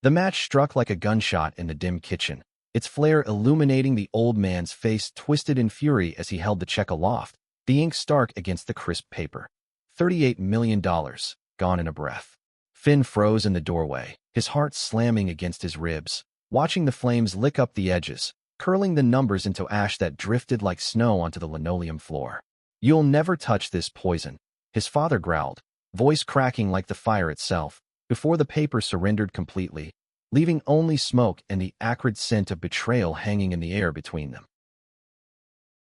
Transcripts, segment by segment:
The match struck like a gunshot in the dim kitchen, its flare illuminating the old man's face twisted in fury as he held the check aloft, the ink stark against the crisp paper. $38 million, gone in a breath. Finn froze in the doorway, his heart slamming against his ribs, watching the flames lick up the edges, curling the numbers into ash that drifted like snow onto the linoleum floor. "You'll never touch this poison," his father growled, voice cracking like the fire itself, before the paper surrendered completely, leaving only smoke and the acrid scent of betrayal hanging in the air between them.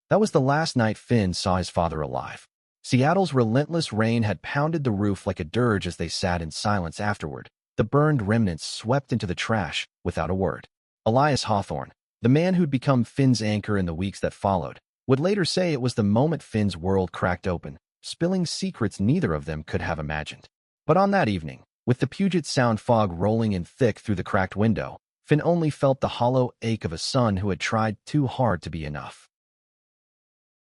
That was the last night Finn saw his father alive. Seattle's relentless rain had pounded the roof like a dirge as they sat in silence afterward, the burned remnants swept into the trash without a word. Elias Hawthorne, the man who'd become Finn's anchor in the weeks that followed, would later say it was the moment Finn's world cracked open, spilling secrets neither of them could have imagined. But on that evening, with the Puget Sound fog rolling in thick through the cracked window, Finn only felt the hollow ache of a son who had tried too hard to be enough.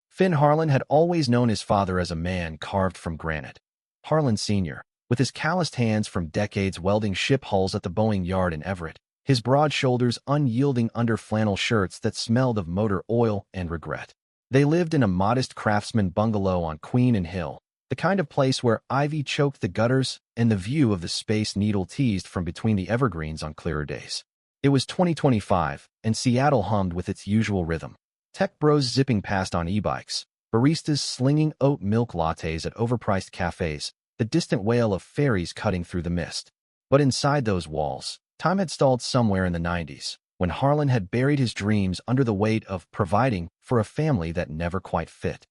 Finn Harlan had always known his father as a man carved from granite. Harlan Sr., with his calloused hands from decades welding ship hulls at the Boeing yard in Everett, his broad shoulders unyielding under flannel shirts that smelled of motor oil and regret. They lived in a modest craftsman bungalow on Queen and Hill, the kind of place where ivy choked the gutters and the view of the Space Needle teased from between the evergreens on clearer days. It was 2025, and Seattle hummed with its usual rhythm. Tech bros zipping past on e-bikes, baristas slinging oat milk lattes at overpriced cafes, the distant wail of ferries cutting through the mist. But inside those walls, time had stalled somewhere in the 90s, when Harlan had buried his dreams under the weight of providing for a family that never quite fit.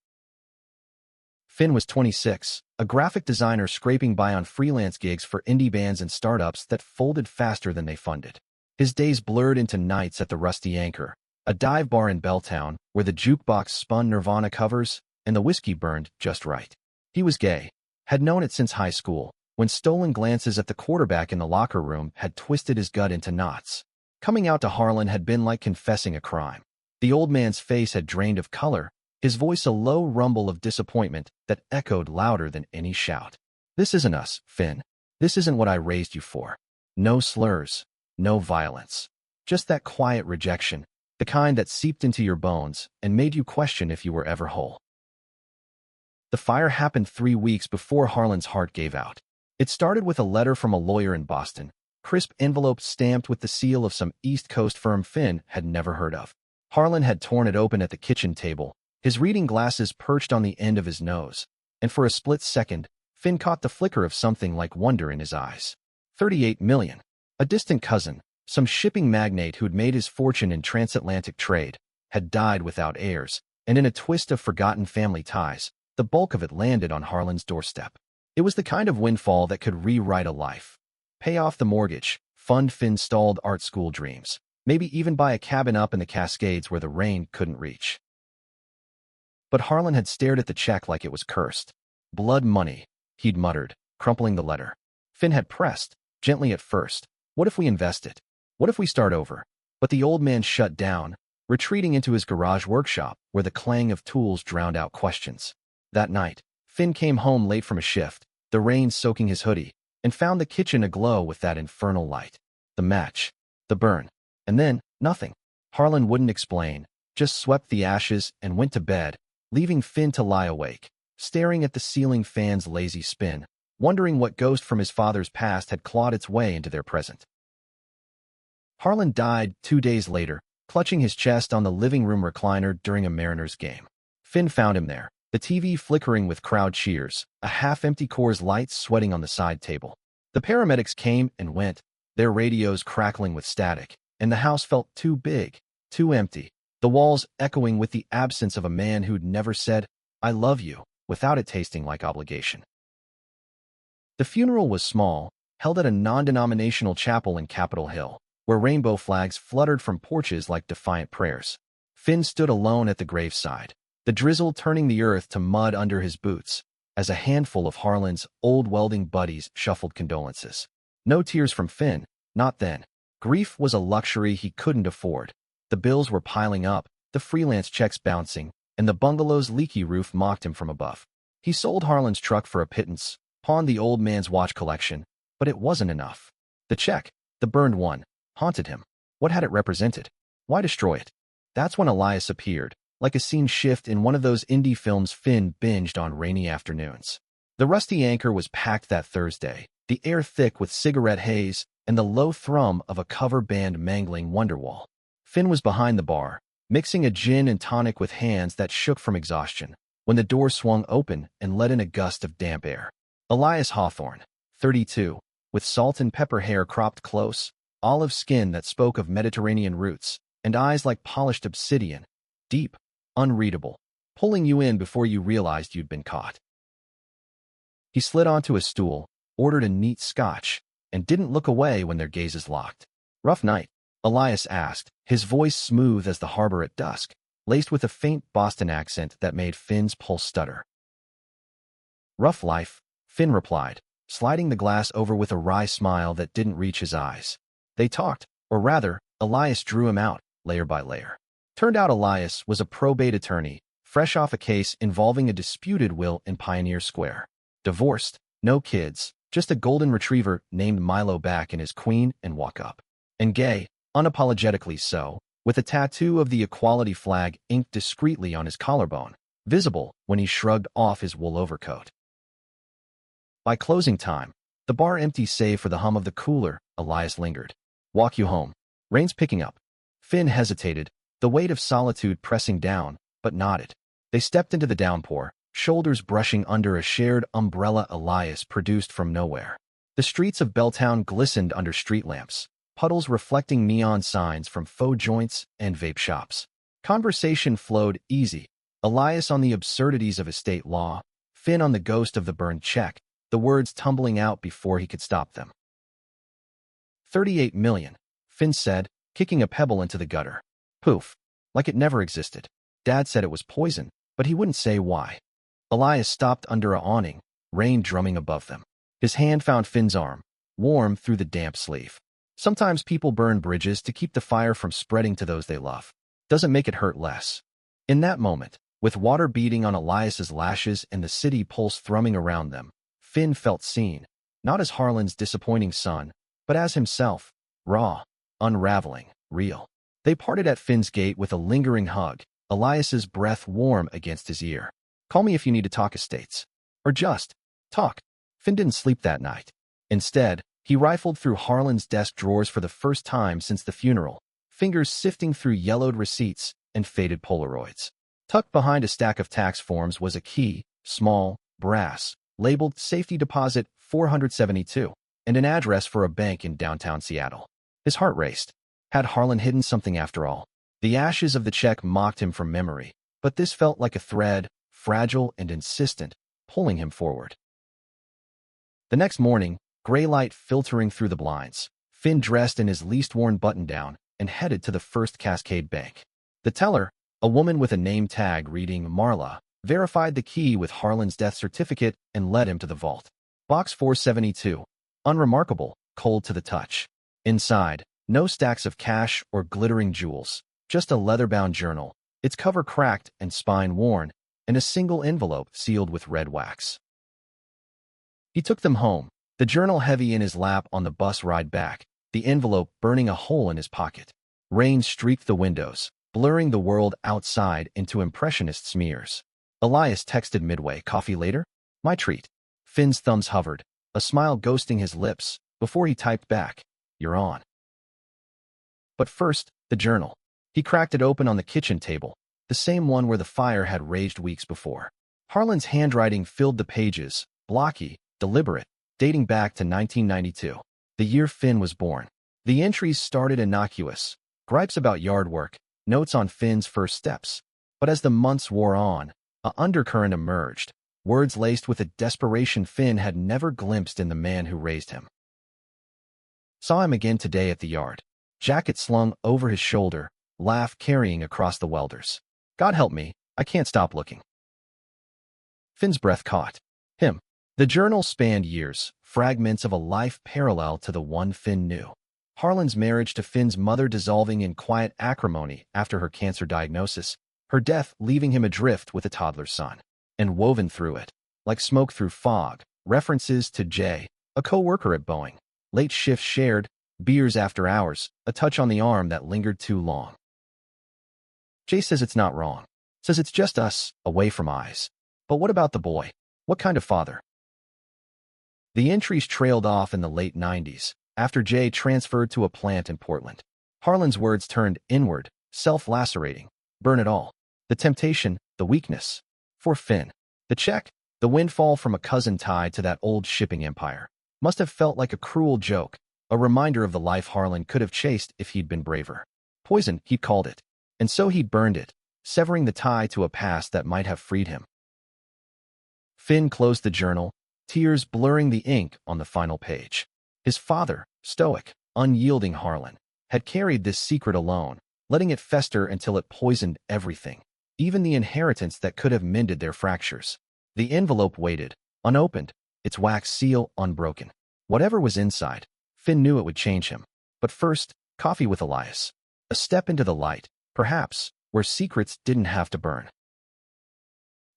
Finn was 26, a graphic designer scraping by on freelance gigs for indie bands and startups that folded faster than they funded. His days blurred into nights at the Rusty Anchor, a dive bar in Belltown where the jukebox spun Nirvana covers and the whiskey burned just right. He was gay, had known it since high school, when stolen glances at the quarterback in the locker room had twisted his gut into knots. Coming out to Harlan had been like confessing a crime. The old man's face had drained of color, his voice a low rumble of disappointment that echoed louder than any shout. "This isn't us, Finn. This isn't what I raised you for. No slurs, no violence. Just that quiet rejection, the kind that seeped into your bones and made you question if you were ever whole." The fire happened 3 weeks before Harlan's heart gave out. It started with a letter from a lawyer in Boston, crisp envelope stamped with the seal of some East Coast firm Finn had never heard of. Harlan had torn it open at the kitchen table, his reading glasses perched on the end of his nose, and for a split second, Finn caught the flicker of something like wonder in his eyes. 38 million. A distant cousin, some shipping magnate who'd made his fortune in transatlantic trade, had died without heirs, and in a twist of forgotten family ties, the bulk of it landed on Harlan's doorstep. It was the kind of windfall that could rewrite a life. Pay off the mortgage, fund Finn's stalled art school dreams, maybe even buy a cabin up in the Cascades where the rain couldn't reach. But Harlan had stared at the check like it was cursed. "Blood money," he'd muttered, crumpling the letter. Finn had pressed, gently at first. "What if we invest it? What if we start over?" But the old man shut down, retreating into his garage workshop where the clang of tools drowned out questions. That night, Finn came home late from a shift, the rain soaking his hoodie, and found the kitchen aglow with that infernal light. The match, the burn, and then nothing. Harlan wouldn't explain, just swept the ashes and went to bed, leaving Finn to lie awake, staring at the ceiling fan's lazy spin, wondering what ghost from his father's past had clawed its way into their present. Harlan died 2 days later, clutching his chest on the living room recliner during a Mariners game. Finn found him there, the TV flickering with crowd cheers, a half-empty Coors Light sweating on the side table. The paramedics came and went, their radios crackling with static, and the house felt too big, too empty, the walls echoing with the absence of a man who'd never said, "I love you," without it tasting like obligation. The funeral was small, held at a non-denominational chapel in Capitol Hill, where rainbow flags fluttered from porches like defiant prayers. Finn stood alone at the graveside, the drizzle turning the earth to mud under his boots, as a handful of Harlan's old welding buddies shuffled condolences. No tears from Finn, not then. Grief was a luxury he couldn't afford. The bills were piling up, the freelance checks bouncing, and the bungalow's leaky roof mocked him from above. He sold Harlan's truck for a pittance, pawned the old man's watch collection, but it wasn't enough. The check, The burned one haunted him. What had it represented? Why destroy it? That's when Elias appeared, like a scene shift in one of those indie films Finn binged on rainy afternoons. The rusty anchor was packed that Thursday, the air thick with cigarette haze and the low thrum of a cover band mangling Wonderwall. Finn was behind the bar, mixing a gin and tonic with hands that shook from exhaustion, when the door swung open and let in a gust of damp air. Elias Hawthorne, 32, with salt and pepper hair cropped close, olive skin that spoke of Mediterranean roots, and eyes like polished obsidian, deep, unreadable, pulling you in before you realized you'd been caught. He slid onto a stool, ordered a neat scotch, and didn't look away when their gazes locked. "Rough night?" Elias asked, his voice smooth as the harbor at dusk, laced with a faint Boston accent that made Finn's pulse stutter. "Rough life," Finn replied, sliding the glass over with a wry smile that didn't reach his eyes. They talked, or rather, Elias drew him out, layer by layer. Turned out Elias was a probate attorney, fresh off a case involving a disputed will in Pioneer Square. Divorced, no kids, just a golden retriever named Milo back in his queen and walk up. And gay, unapologetically so, with a tattoo of the equality flag inked discreetly on his collarbone, visible when he shrugged off his wool overcoat. By closing time, the bar empty save for the hum of the cooler, Elias lingered. "Walk you home. Rain's picking up." Finn hesitated, the weight of solitude pressing down, but nodded. They stepped into the downpour, shoulders brushing under a shared umbrella Elias produced from nowhere. The streets of Belltown glistened under street lamps, puddles reflecting neon signs from faux joints and vape shops. Conversation flowed easy, Elias on the absurdities of estate law, Finn on the ghost of the burned check, the words tumbling out before he could stop them. 38 million, Finn said, kicking a pebble into the gutter. Poof, like it never existed. Dad said it was poison, but he wouldn't say why. Elias stopped under a awning, rain drumming above them. His hand found Finn's arm, warm through the damp sleeve. Sometimes people burn bridges to keep the fire from spreading to those they love. Doesn't make it hurt less. In that moment, with water beating on Elias's lashes and the city pulse thrumming around them, Finn felt seen, not as Harlan's disappointing son, but as himself, raw, unraveling, real. They parted at Finn's gate with a lingering hug, Elias's breath warm against his ear. "Call me if you need to talk estates. Or just talk." Finn didn't sleep that night. Instead, he rifled through Harlan's desk drawers for the first time since the funeral, fingers sifting through yellowed receipts and faded Polaroids. Tucked behind a stack of tax forms was a key, small, brass, labeled Safety Deposit 472, and an address for a bank in downtown Seattle. His heart raced. Had Harlan hidden something after all? The ashes of the check mocked him from memory, but this felt like a thread, fragile and insistent, pulling him forward. The next morning, gray light filtering through the blinds, Finn dressed in his least-worn button-down and headed to the First Cascade Bank. The teller, a woman with a name tag reading Marla, verified the key with Harlan's death certificate and led him to the vault. Box 472. Unremarkable, cold to the touch. Inside, no stacks of cash or glittering jewels, just a leather-bound journal, its cover cracked and spine worn, and a single envelope sealed with red wax. He took them home, the journal heavy in his lap on the bus ride back, the envelope burning a hole in his pocket. Rain streaked the windows, blurring the world outside into impressionist smears. Elias texted midway, "Coffee later?" "My treat." Finn's thumbs hovered, a smile ghosting his lips, before he typed back, "You're on." But first, the journal. He cracked it open on the kitchen table, the same one where the fire had raged weeks before. Harlan's handwriting filled the pages, blocky, deliberate, dating back to 1992, the year Finn was born. The entries started innocuous, gripes about yard work, notes on Finn's first steps. But as the months wore on, an undercurrent emerged, words laced with a desperation Finn had never glimpsed in the man who raised him. Saw him again today at the yard. Jacket slung over his shoulder, laugh carrying across the welders. God help me, I can't stop looking. Finn's breath caught. Him. The journal spanned years, fragments of a life parallel to the one Finn knew. Harlan's marriage to Finn's mother dissolving in quiet acrimony after her cancer diagnosis, her death leaving him adrift with a toddler son. And woven through it, like smoke through fog, references to Jay, a co-worker at Boeing. Late shifts shared, Beers after hours, a touch on the arm that lingered too long. Jay says it's not wrong. Says it's just us, away from eyes. But what about the boy? What kind of father? The entries trailed off in the late 90s, after Jay transferred to a plant in Portland. Harlan's words turned inward, self-lacerating. Burn it all. The temptation, the weakness. For Finn. The check, the windfall from a cousin tied to that old shipping empire, must have felt like a cruel joke, a reminder of the life Harlan could have chased if he'd been braver. Poison, he'd called it. And so he'd burned it, severing the tie to a past that might have freed him. Finn closed the journal, tears blurring the ink on the final page. His father, stoic, unyielding Harlan, had carried this secret alone, letting it fester until it poisoned everything, even the inheritance that could have mended their fractures. The envelope waited, unopened, its wax seal unbroken. Whatever was inside, Finn knew it would change him. But first, coffee with Elias. A step into the light, perhaps, where secrets didn't have to burn.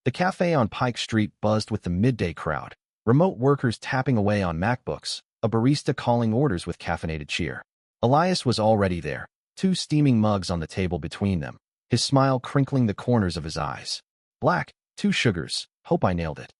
The cafe on Pike Street buzzed with the midday crowd, remote workers tapping away on MacBooks, a barista calling orders with caffeinated cheer. Elias was already there, 2 steaming mugs on the table between them, his smile crinkling the corners of his eyes. Black, 2 sugars, hope I nailed it.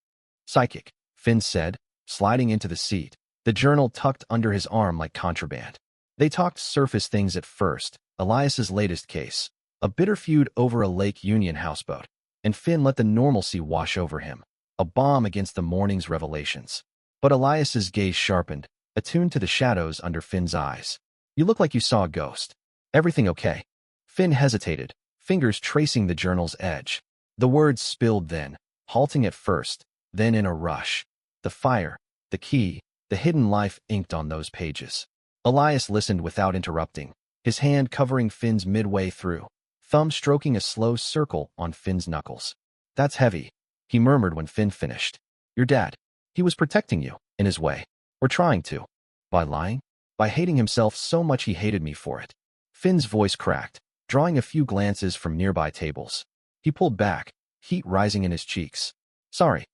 Psychic, Finn said, sliding into the seat, the journal tucked under his arm like contraband. They talked surface things at first, Elias's latest case, a bitter feud over a Lake Union houseboat, and Finn let the normalcy wash over him, a balm against the morning's revelations. But Elias's gaze sharpened, attuned to the shadows under Finn's eyes. You look like you saw a ghost. Everything okay? Finn hesitated, fingers tracing the journal's edge. The words spilled then, halting at first, then in a rush. The fire, the key, the hidden life inked on those pages. Elias listened without interrupting, his hand covering Finn's midway through, thumb stroking a slow circle on Finn's knuckles. That's heavy, he murmured when Finn finished. Your dad. He was protecting you, in his way. Or trying to. By lying? By hating himself so much he hated me for it. Finn's voice cracked, drawing a few glances from nearby tables. He pulled back, heat rising in his cheeks. Sorry.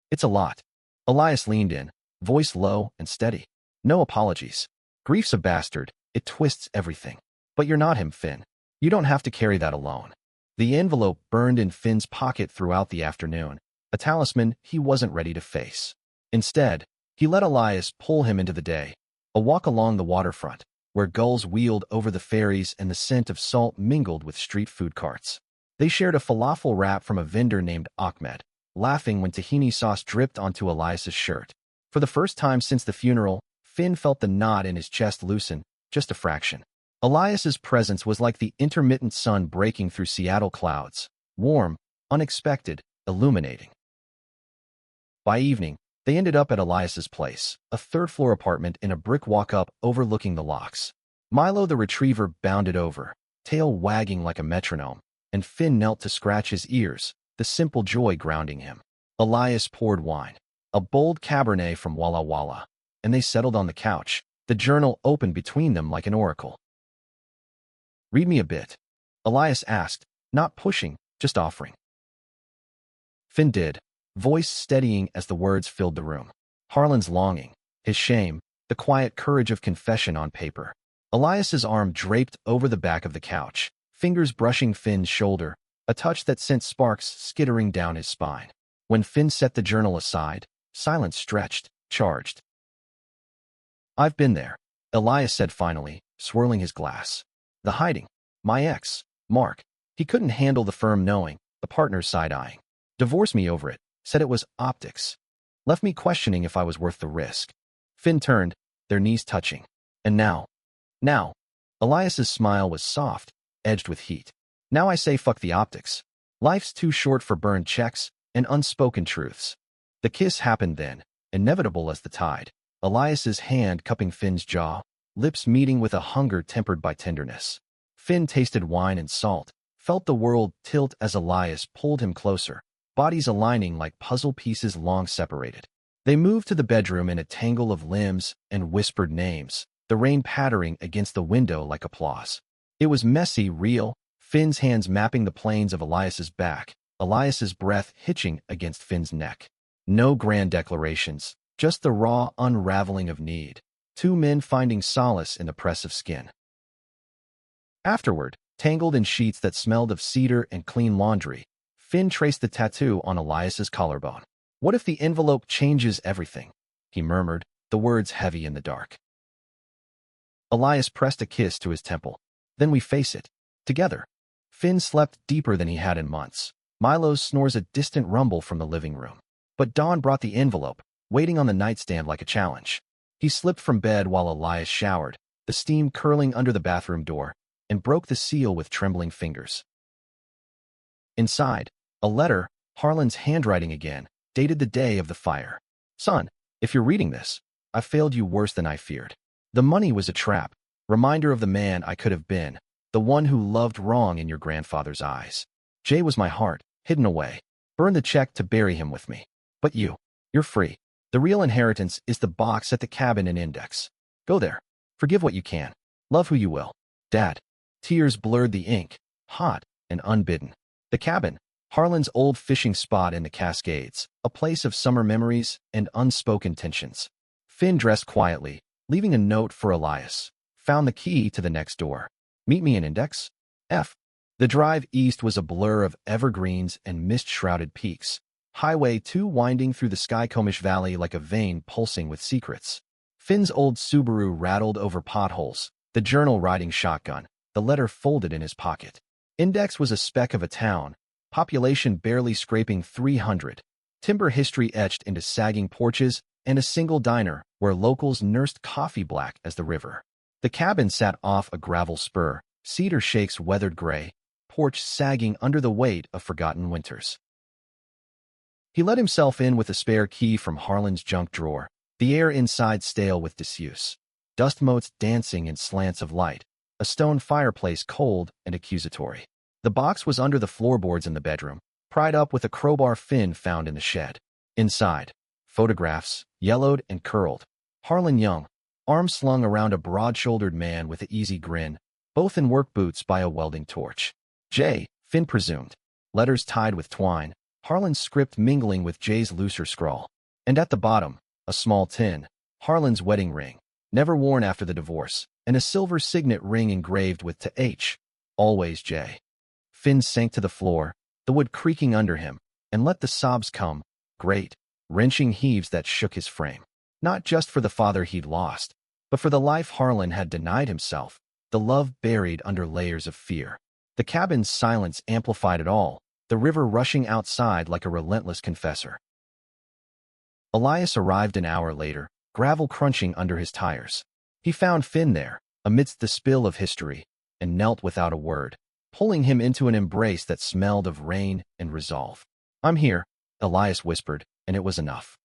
It's a lot. Elias leaned in, voice low and steady. No apologies. Grief's a bastard, it twists everything. But you're not him, Finn. You don't have to carry that alone. The envelope burned in Finn's pocket throughout the afternoon, a talisman he wasn't ready to face. Instead, he let Elias pull him into the day, a walk along the waterfront, where gulls wheeled over the ferries and the scent of salt mingled with street food carts. They shared a falafel wrap from a vendor named Ahmed, laughing when tahini sauce dripped onto Elias's shirt. For the first time since the funeral, Finn felt the knot in his chest loosen, just a fraction. Elias's presence was like the intermittent sun breaking through Seattle clouds, warm, unexpected, illuminating. By evening, they ended up at Elias's place, a third-floor apartment in a brick walk-up overlooking the locks. Milo the retriever bounded over, tail wagging like a metronome, and Finn knelt to scratch his ears, the simple joy grounding him. Elias poured wine, a bold Cabernet from Walla Walla, and they settled on the couch, the journal open between them like an oracle. Read me a bit, Elias asked, not pushing, just offering. Finn did, voice steadying as the words filled the room. Harlan's longing, his shame, the quiet courage of confession on paper. Elias's arm draped over the back of the couch, fingers brushing Finn's shoulder, a touch that sent sparks skittering down his spine. When Finn set the journal aside, silence stretched, charged. I've been there, Elias said finally, swirling his glass. The hiding. My ex, Mark. He couldn't handle the firm knowing, the partner side-eyeing. Divorced me over it, said it was optics. Left me questioning if I was worth the risk. Finn turned, their knees touching. And now. Elias's smile was soft, edged with heat. Now I say fuck the optics. Life's too short for burned checks and unspoken truths. The kiss happened then, inevitable as the tide. Elias's hand cupping Finn's jaw, lips meeting with a hunger tempered by tenderness. Finn tasted wine and salt, felt the world tilt as Elias pulled him closer, bodies aligning like puzzle pieces long separated. They moved to the bedroom in a tangle of limbs and whispered names, the rain pattering against the window like applause. It was messy, real, Finn's hands mapping the planes of Elias's back, Elias's breath hitching against Finn's neck. No grand declarations, just the raw unraveling of need. two men finding solace in the press of skin. Afterward, tangled in sheets that smelled of cedar and clean laundry, Finn traced the tattoo on Elias's collarbone. "What if the envelope changes everything?" he murmured, the words heavy in the dark. Elias pressed a kiss to his temple. "Then we face it. Together." Finn slept deeper than he had in months. Milo's snores a distant rumble from the living room. But dawn brought the envelope, waiting on the nightstand like a challenge. He slipped from bed while Elias showered, the steam curling under the bathroom door, and broke the seal with trembling fingers. Inside, a letter, Harlan's handwriting again, dated the day of the fire. "Son, if you're reading this, I failed you worse than I feared. The money was a trap, reminder of the man I could have been, the one who loved wrong in your grandfather's eyes. Jay was my heart, hidden away. Burn the check to bury him with me. But you're free. The real inheritance is the box at the cabin in Index. Go there. Forgive what you can. Love who you will. Dad." Tears blurred the ink, hot and unbidden. The cabin, Harlan's old fishing spot in the Cascades, a place of summer memories and unspoken tensions. Finn dressed quietly, leaving a note for Elias. Found the key to the next door. "Meet me in Index. F." The drive east was a blur of evergreens and mist-shrouded peaks. Highway 2 winding through the Skycomish Valley like a vein pulsing with secrets. Finn's old Subaru rattled over potholes, the journal riding shotgun, the letter folded in his pocket. Index was a speck of a town, population barely scraping 300, timber history etched into sagging porches, and a single diner where locals nursed coffee black as the river. The cabin sat off a gravel spur, cedar shakes weathered gray, porch sagging under the weight of forgotten winters. He let himself in with a spare key from Harlan's junk drawer, the air inside stale with disuse. Dust motes dancing in slants of light, a stone fireplace cold and accusatory. The box was under the floorboards in the bedroom, pried up with a crowbar Finn found in the shed. Inside, photographs, yellowed and curled. Harlan Young, arms slung around a broad-shouldered man with an easy grin, both in work boots by a welding torch. Jay, Finn presumed. Letters tied with twine, Harlan's script mingling with Jay's looser scrawl. And at the bottom, a small tin, Harlan's wedding ring, never worn after the divorce, and a silver signet ring engraved with "To H. Always Jay." Finn sank to the floor, the wood creaking under him, and let the sobs come, great, wrenching heaves that shook his frame. Not just for the father he'd lost, but for the life Harlan had denied himself, the love buried under layers of fear. The cabin's silence amplified it all, the river rushing outside like a relentless confessor. Elias arrived an hour later, gravel crunching under his tires. He found Finn there, amidst the spill of history, and knelt without a word, pulling him into an embrace that smelled of rain and resolve. "I'm here," Elias whispered, and it was enough.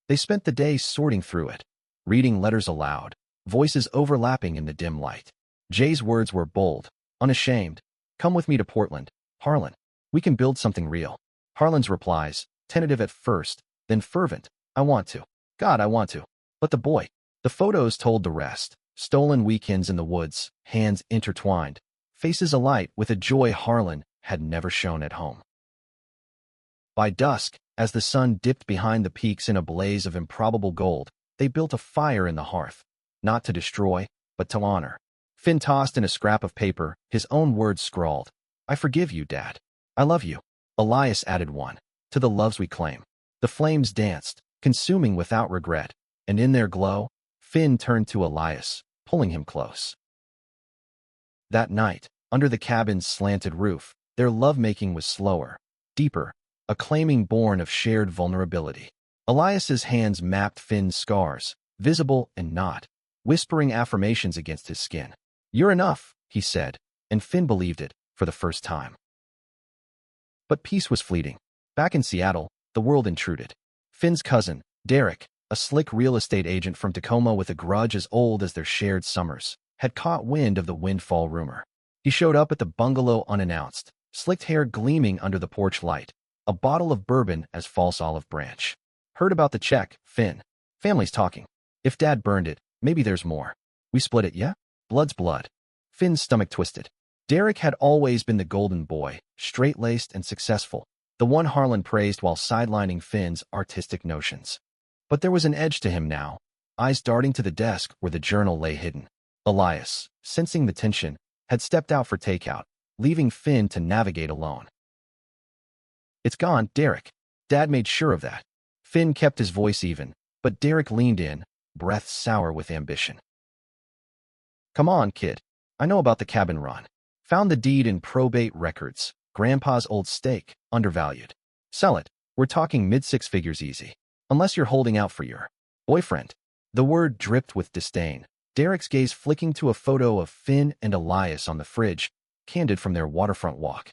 They spent the day sorting through it, reading letters aloud, voices overlapping in the dim light. Jay's words were bold, unashamed. "Come with me to Portland, Harlan. We can build something real." Harlan's replies, tentative at first, then fervent. "I want to. God, I want to." But the boy. The photos told the rest. Stolen weekends in the woods, hands intertwined, faces alight with a joy Harlan had never shown at home. By dusk, as the sun dipped behind the peaks in a blaze of improbable gold, they built a fire in the hearth, not to destroy, but to honor. Finn tossed in a scrap of paper, his own words scrawled. "I forgive you, Dad. I love you." Elias added one. "To the loves we claim." The flames danced, consuming without regret, and in their glow, Finn turned to Elias, pulling him close. That night, under the cabin's slanted roof, their lovemaking was slower, deeper, a claiming born of shared vulnerability. Elias's hands mapped Finn's scars, visible and not, whispering affirmations against his skin. "You're enough," he said, and Finn believed it, for the first time. But peace was fleeting. Back in Seattle, the world intruded. Finn's cousin, Derek, a slick real estate agent from Tacoma with a grudge as old as their shared summers, had caught wind of the windfall rumor. He showed up at the bungalow unannounced, slicked hair gleaming under the porch light, a bottle of bourbon as false olive branch. "Heard about the check, Finn. Family's talking. If Dad burned it, maybe there's more. We split it, yeah? Blood's blood." Finn's stomach twisted. Derek had always been the golden boy, straight-laced and successful, the one Harlan praised while sidelining Finn's artistic notions. But there was an edge to him now, eyes darting to the desk where the journal lay hidden. Elias, sensing the tension, had stepped out for takeout, leaving Finn to navigate alone. "It's gone, Derek." Dad made sure of that. Finn kept his voice even, but Derek leaned in, breath sour with ambition. "Come on, kid. I know about the cabin run. Found the deed in probate records. Grandpa's old stake, undervalued. Sell it. We're talking mid-six figures easy. Unless you're holding out for your boyfriend." The word dripped with disdain, Derek's gaze flicking to a photo of Finn and Elias on the fridge, candid from their waterfront walk.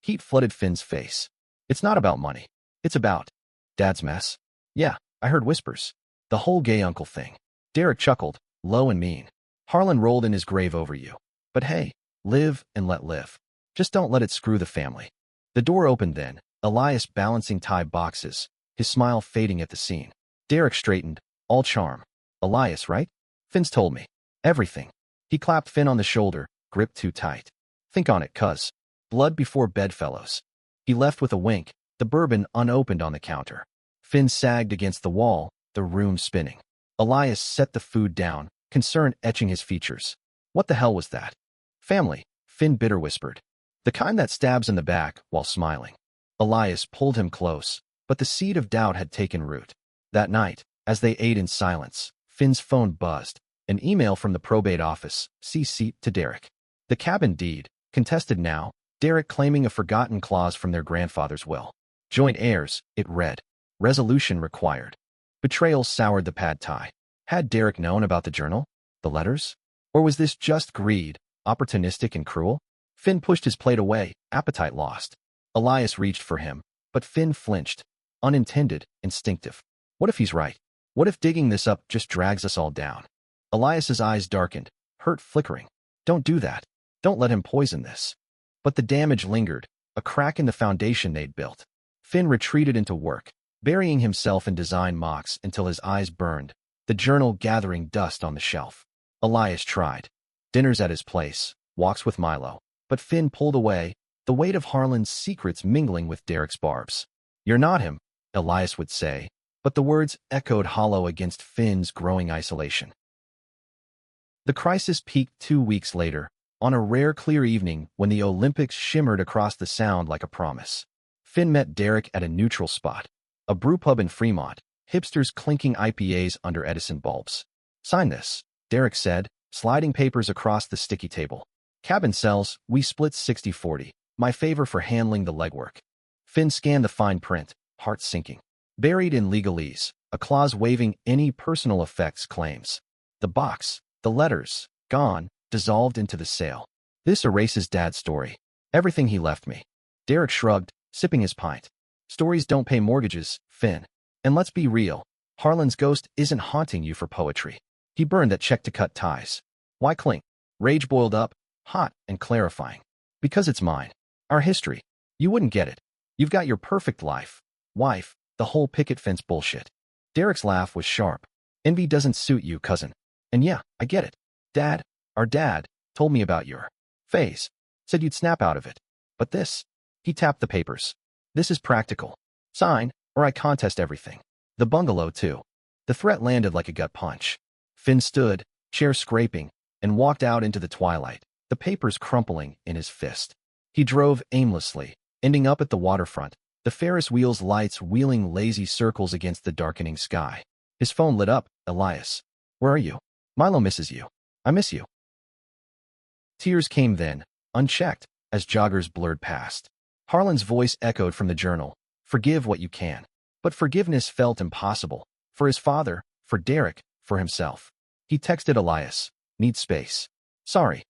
Heat flooded Finn's face. "It's not about money. It's about Dad's mess." "Yeah, I heard whispers. The whole gay uncle thing." Derek chuckled, low and mean. "Harlan rolled in his grave over you. But hey, live and let live. Just don't let it screw the family." The door opened then, Elias balancing tie boxes, his smile fading at the scene. Derek straightened, all charm. "Elias, right? Finn's told me. Everything." He clapped Finn on the shoulder, gripped too tight. "Think on it, cuz. Blood before bedfellows." He left with a wink, the bourbon unopened on the counter. Finn sagged against the wall, the room spinning. Elias set the food down, concern etching his features. "What the hell was that?" "Family," Finn bitter whispered. "The kind that stabs in the back while smiling." Elias pulled him close, but the seed of doubt had taken root. That night, as they ate in silence, Finn's phone buzzed. An email from the probate office, CC to Derek. The cabin deed, contested now, Derek claiming a forgotten clause from their grandfather's will. Joint heirs, it read. Resolution required. Betrayal soured the pad thai. Had Derek known about the journal? The letters? Or was this just greed, opportunistic and cruel? Finn pushed his plate away, appetite lost. Elias reached for him, but Finn flinched. Unintended, instinctive. What if he's right? What if digging this up just drags us all down? Elias's eyes darkened, hurt flickering. Don't do that. Don't let him poison this. But the damage lingered, a crack in the foundation they'd built. Finn retreated into work, burying himself in design mocks until his eyes burned, the journal gathering dust on the shelf. Elias tried. Dinners at his place, walks with Milo. But Finn pulled away, the weight of Harlan's secrets mingling with Derek's barbs. "You're not him," Elias would say, but the words echoed hollow against Finn's growing isolation. The crisis peaked 2 weeks later, on a rare clear evening when the Olympics shimmered across the sound like a promise. Finn met Derek at a neutral spot, a brewpub in Fremont, hipsters clinking IPAs under Edison bulbs. "Sign this," Derek said, sliding papers across the sticky table. "Cabin sells, we split 60-40, my favor for handling the legwork." Finn scanned the fine print, heart sinking. Buried in legalese, a clause waiving any personal effects claims. The box, the letters, gone, dissolved into the sale. "This erases Dad's story. Everything he left me." Derek shrugged, sipping his pint. "Stories don't pay mortgages, Finn. And let's be real, Harlan's ghost isn't haunting you for poetry. He burned that check to cut ties. Why cling?" Rage boiled up, hot and clarifying. "Because it's mine. Our history. You wouldn't get it. You've got your perfect life, wife, the whole picket fence bullshit." Derek's laugh was sharp. "Envy doesn't suit you, cousin. And yeah, I get it. Dad, our dad, told me about your phase. Said you'd snap out of it. But this," he tapped the papers. "This is practical. Sign, or I contest everything. The bungalow, too." The threat landed like a gut punch. Finn stood, chair scraping, and walked out into the twilight, the papers crumpling in his fist. He drove aimlessly, ending up at the waterfront, the Ferris wheel's lights wheeling lazy circles against the darkening sky. His phone lit up. "Elias. Where are you? Milo misses you. I miss you." Tears came then, unchecked, as joggers blurred past. Harlan's voice echoed from the journal. "Forgive what you can." But forgiveness felt impossible. For his father, for Derek, for himself. He texted Elias. "Need space. Sorry."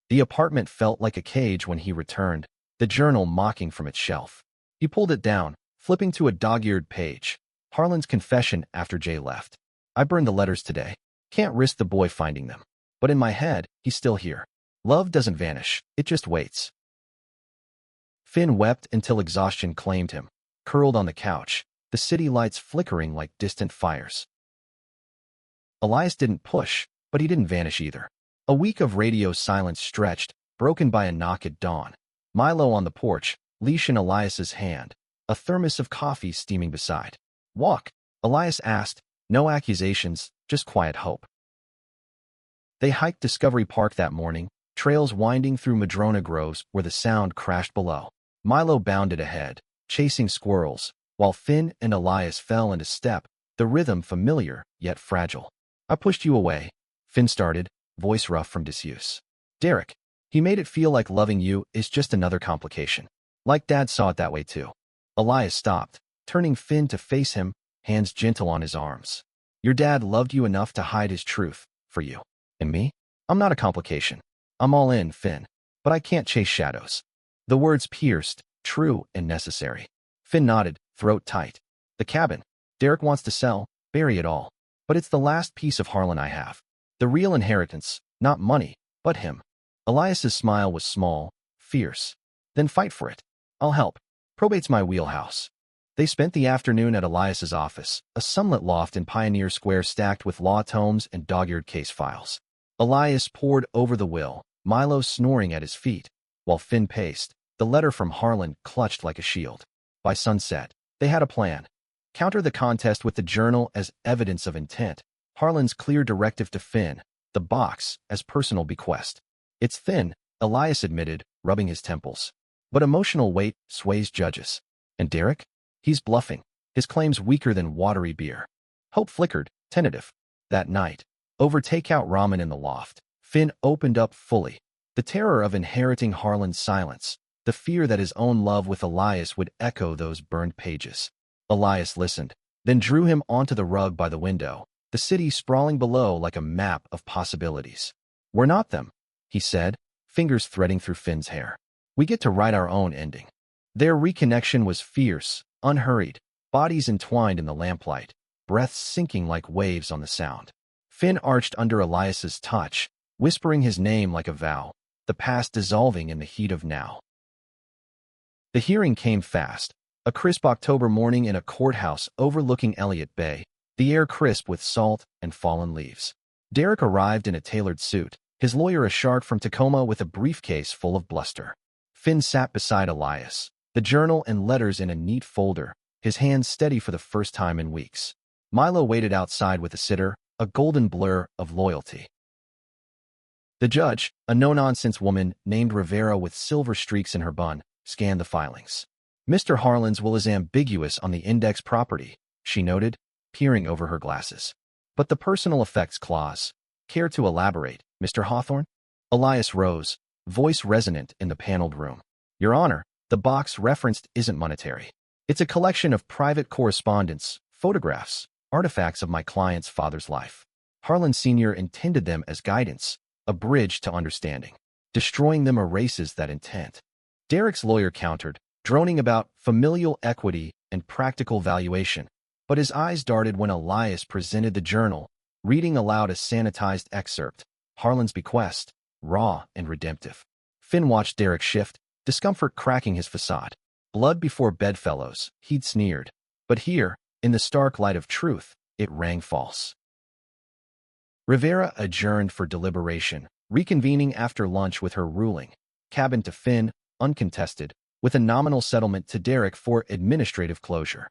The apartment felt like a cage when he returned, the journal mocking from its shelf. He pulled it down, flipping to a dog-eared page. Harlan's confession after Jay left. "I burned the letters today. Can't risk the boy finding them. But in my head, he's still here. Love doesn't vanish, it just waits." Finn wept until exhaustion claimed him, curled on the couch, the city lights flickering like distant fires. Elias didn't push, but he didn't vanish either. A week of radio silence stretched, broken by a knock at dawn. Milo on the porch, leash in Elias's hand, a thermos of coffee steaming beside. "Walk," Elias asked. No accusations, just quiet hope. They hiked Discovery Park that morning, trails winding through madrona groves where the sound crashed below. Milo bounded ahead, chasing squirrels, while Finn and Elias fell into step, the rhythm familiar yet fragile. I pushed you away, Finn started, voice rough from disuse. Derek, he made it feel like loving you is just another complication. Like Dad saw it that way too. Elias stopped, turning Finn to face him, hands gentle on his arms. Your dad loved you enough to hide his truth, for you. And me? I'm not a complication. I'm all in, Finn. But I can't chase shadows. The words pierced, true and necessary. Finn nodded, throat tight. The cabin. Derek wants to sell, bury it all. But it's the last piece of Harlan I have. The real inheritance, not money, but him. Elias's smile was small, fierce. Then fight for it. I'll help. Probate's my wheelhouse. They spent the afternoon at Elias's office, a sunlit loft in Pioneer Square stacked with law tomes and dog-eared case files. Elias pored over the will, Milo snoring at his feet, while Finn paced, the letter from Harlan clutched like a shield. By sunset, they had a plan. Counter the contest with the journal as evidence of intent, Harlan's clear directive to Finn, the box as personal bequest. It's thin, Elias admitted, rubbing his temples. But emotional weight sways judges. And Derek? He's bluffing, his claims weaker than watery beer. Hope flickered, tentative. That night, over takeout ramen in the loft, Finn opened up fully. The terror of inheriting Harlan's silence, the fear that his own love with Elias would echo those burned pages. Elias listened, then drew him onto the rug by the window, the city sprawling below like a map of possibilities. We're not them, he said, fingers threading through Finn's hair. We get to write our own ending. Their reconnection was fierce, unhurried, bodies entwined in the lamplight, breaths sinking like waves on the sound. Finn arched under Elias's touch, whispering his name like a vow, the past dissolving in the heat of now. The hearing came fast, a crisp October morning in a courthouse overlooking Elliott Bay, the air crisp with salt and fallen leaves. Derek arrived in a tailored suit, his lawyer a shark from Tacoma with a briefcase full of bluster. Finn sat beside Elias, the journal and letters in a neat folder, his hands steady for the first time in weeks. Milo waited outside with a sitter, a golden blur of loyalty. The judge, a no-nonsense woman named Rivera with silver streaks in her bun, scanned the filings. Mr. Harlan's will is ambiguous on the index property, she noted, peering over her glasses. But the personal effects clause. Care to elaborate, Mr. Hawthorne? Elias rose, voice resonant in the paneled room. Your Honor, the box referenced isn't monetary. It's a collection of private correspondence, photographs, artifacts of my client's father's life. Harlan Sr. intended them as guidance, a bridge to understanding. Destroying them erases that intent. Derek's lawyer countered, droning about familial equity and practical valuation, but his eyes darted when Elias presented the journal, reading aloud a sanitized excerpt, Harlan's bequest, raw and redemptive. Finn watched Derek shift, discomfort cracking his facade. Blood before bedfellows, he'd sneered. But here, in the stark light of truth, it rang false. Rivera adjourned for deliberation, reconvening after lunch with her ruling. Cabin to Finn, uncontested, with a nominal settlement to Derek for administrative closure.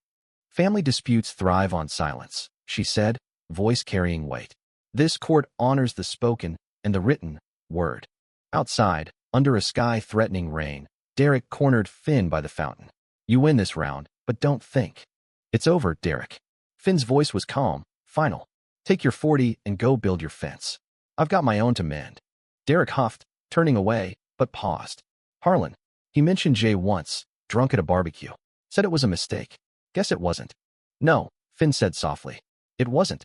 Family disputes thrive on silence, she said, voice carrying weight. This court honors the spoken and the written word. Outside, under a sky-threatening rain, Derek cornered Finn by the fountain. You win this round, but don't think. It's over, Derek. Finn's voice was calm, final. Take your 40 and go build your fence. I've got my own to mend. Derek huffed, turning away, but paused. Harlan. He mentioned Jay once, drunk at a barbecue. Said it was a mistake. Guess it wasn't. No, Finn said softly. It wasn't.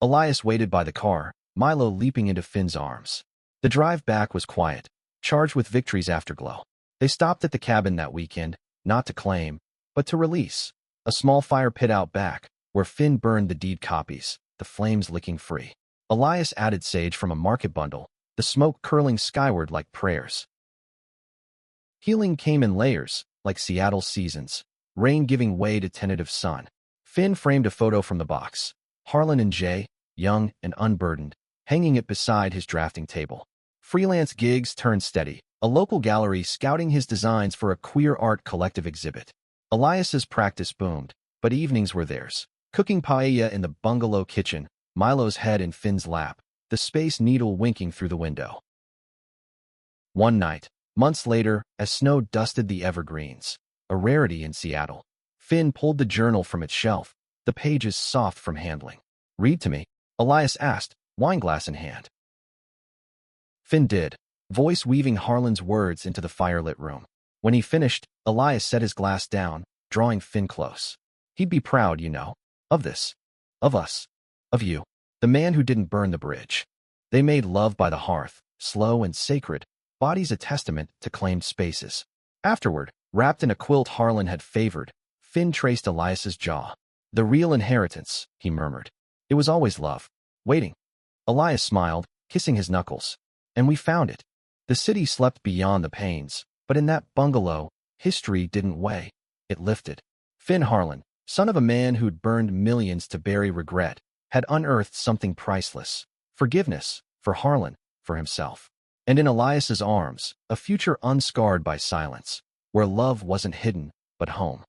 Elias waited by the car, Milo leaping into Finn's arms. The drive back was quiet, charged with victory's afterglow. They stopped at the cabin that weekend, not to claim, but to release. A small fire pit out back, where Finn burned the deed copies, the flames licking free. Elias added sage from a market bundle, the smoke curling skyward like prayers. Healing came in layers, like Seattle's seasons, rain giving way to tentative sun. Finn framed a photo from the box. Harlan and Jay, young and unburdened, hanging it beside his drafting table. Freelance gigs turned steady, a local gallery scouting his designs for a queer art collective exhibit. Elias's practice boomed, but evenings were theirs. Cooking paella in the bungalow kitchen, Milo's head in Finn's lap, the Space Needle winking through the window. One night, months later, as snow dusted the evergreens, a rarity in Seattle, Finn pulled the journal from its shelf, the pages soft from handling. "Read to me," Elias asked, wineglass in hand. Finn did, voice weaving Harlan's words into the firelit room. When he finished, Elias set his glass down, drawing Finn close. "He'd be proud, you know, of this. Of us. Of you. The man who didn't burn the bridge." They made love by the hearth, slow and sacred, bodies a testament to claimed spaces. Afterward, wrapped in a quilt Harlan had favored, Finn traced Elias's jaw. "The real inheritance," he murmured. "It was always love. Waiting." Elias smiled, kissing his knuckles. "And we found it." The city slept beyond the pains, but in that bungalow, history didn't weigh. It lifted. Finn Harlan, son of a man who'd burned millions to bury regret, had unearthed something priceless. Forgiveness, for Harlan, for himself. And in Elias's arms, a future unscarred by silence, where love wasn't hidden, but home.